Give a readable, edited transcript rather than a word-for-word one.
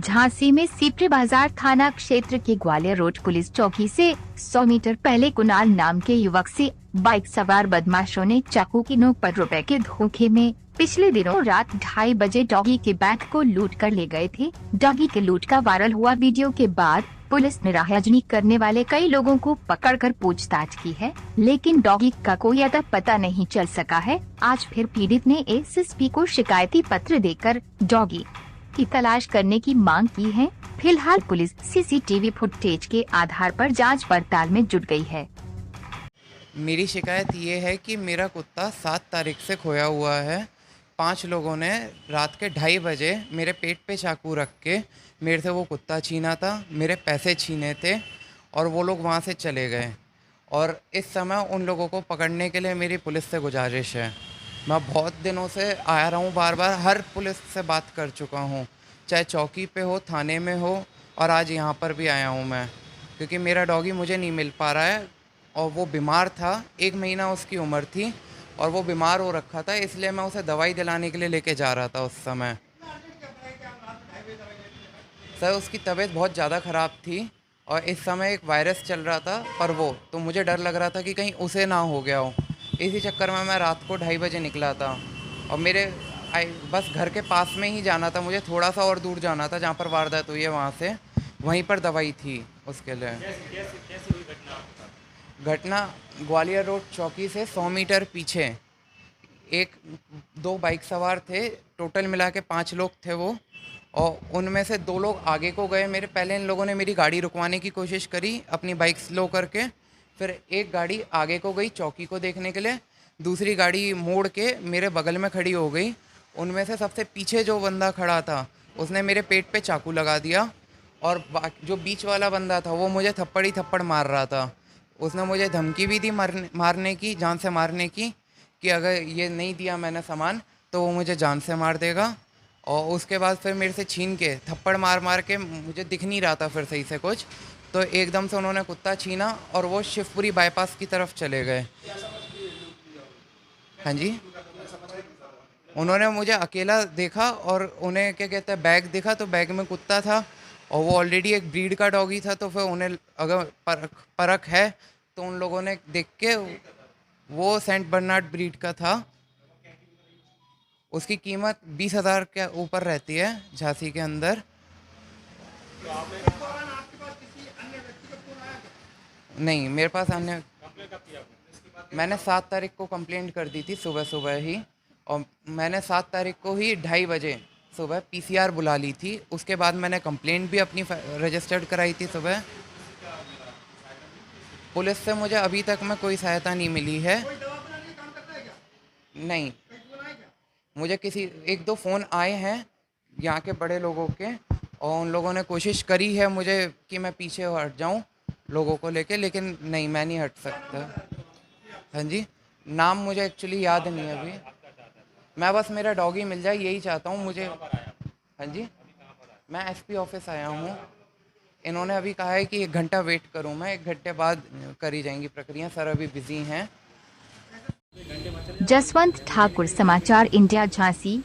झांसी में सीपरी बाजार थाना क्षेत्र के ग्वालियर रोड पुलिस चौकी से 100 मीटर पहले कुणाल नाम के युवक से बाइक सवार बदमाशों ने चाकू की नोक पर रुपए के धोखे में पिछले दिनों रात 2:30 बजे डॉगी के बैग को लूट कर ले गए थे। डॉगी के लूट का वायरल हुआ वीडियो के बाद पुलिस ने राहजनी करने वाले कई लोगों को पकड़कर पूछताछ की है, लेकिन डॉगी का कोई अता पता नहीं चल सका है। आज फिर पीड़ित ने एसएसपी को शिकायती पत्र देकर डॉगी की तलाश करने की मांग की है। फिलहाल पुलिस सीसीटीवी फुटेज के आधार पर जांच पड़ताल में जुट गई है। मेरी शिकायत ये है कि मेरा कुत्ता 7 तारीख से खोया हुआ है। 5 लोगों ने रात के 2:30 बजे मेरे पेट पे चाकू रख के मेरे से वो कुत्ता छीना था, मेरे पैसे छीने थे और वो लोग वहाँ से चले गए। और इस समय उन लोगों को पकड़ने के लिए मेरी पुलिस से गुजारिश है। मैं बहुत दिनों से आ रहा हूँ, बार बार हर पुलिस से बात कर चुका हूँ, चाहे चौकी पे हो, थाने में हो, और आज यहाँ पर भी आया हूँ मैं, क्योंकि मेरा डॉगी मुझे नहीं मिल पा रहा है और वो बीमार था। 1 महीना उसकी उम्र थी और वो बीमार हो रखा था, इसलिए मैं उसे दवाई दिलाने के लिए लेके जा रहा था उस समय। सर, उसकी तबीयत बहुत ज़्यादा ख़राब थी और इस समय एक वायरस चल रहा था, पर वो तो मुझे डर लग रहा था कि कहीं उसे ना हो गया हो। इसी चक्कर में मैं रात को 2:30 बजे निकला था और मेरे बस घर के पास में ही जाना था, मुझे थोड़ा सा और दूर जाना था जहाँ पर वारदात हुई है, वहाँ से वहीं पर दवाई थी उसके लिए। कैसी हुई घटना ग्वालियर रोड चौकी से 100 मीटर पीछे 1-2 बाइक सवार थे, टोटल मिला के 5 लोग थे वो, और उनमें से 2 लोग आगे को गए। मेरे पहले इन लोगों ने मेरी गाड़ी रुकवाने की कोशिश करी अपनी बाइक स्लो करके, फिर एक गाड़ी आगे को गई चौकी को देखने के लिए, दूसरी गाड़ी मोड़ के मेरे बगल में खड़ी हो गई। उनमें से सबसे पीछे जो बंदा खड़ा था उसने मेरे पेट पे चाकू लगा दिया और जो बीच वाला बंदा था वो मुझे थप्पड़ ही थप्पड़ मार रहा था। उसने मुझे धमकी भी दी मारने की, जान से मारने की, कि अगर ये नहीं दिया मैंने सामान तो वो मुझे जान से मार देगा। और उसके बाद फिर मेरे से छीन के थप्पड़ मार मार के, मुझे दिख नहीं रहा था फिर सही से कुछ, तो एकदम से उन्होंने कुत्ता छीना और वो शिवपुरी बाईपास की तरफ चले गए। हाँ जी, उन्होंने मुझे अकेला देखा और उन्हें क्या कहते हैं बैग दिखा, तो बैग में कुत्ता था और वो ऑलरेडी एक ब्रीड का डॉगी था, तो फिर उन्हें अगर परख है तो उन लोगों ने देख के, वो सेंट बर्नार्ड ब्रीड का था। उसकी कीमत 20,000 के ऊपर रहती है झांसी के अंदर। नहीं, मेरे पास अन्य, मैंने 7 तारीख को कंप्लेंट कर दी थी सुबह सुबह ही, और मैंने 7 तारीख को ही 2:30 बजे सुबह पीसीआर बुला ली थी। उसके बाद मैंने कंप्लेंट भी अपनी रजिस्टर्ड कराई थी सुबह। पुलिस से मुझे अभी तक में कोई सहायता नहीं मिली है। नहीं, मुझे किसी 1-2 फ़ोन आए हैं यहाँ के बड़े लोगों के, और उन लोगों ने कोशिश करी है मुझे कि मैं पीछे हट जाऊँ लोगों को लेके, लेकिन नहीं, मैं नहीं हट सकता। हाँ जी, नाम मुझे एक्चुअली याद नहीं है अभी। मैं बस मेरा डॉगी मिल जाए यही चाहता हूँ मुझे। हाँ जी, मैं एसपी ऑफिस आया हूँ। इन्होंने अभी कहा है कि 1 घंटा वेट करूँ मैं, 1 घंटे बाद करी जाएंगी प्रक्रिया। सर अभी बिजी हैं। जसवंत ठाकुर, समाचार इंडिया, झांसी।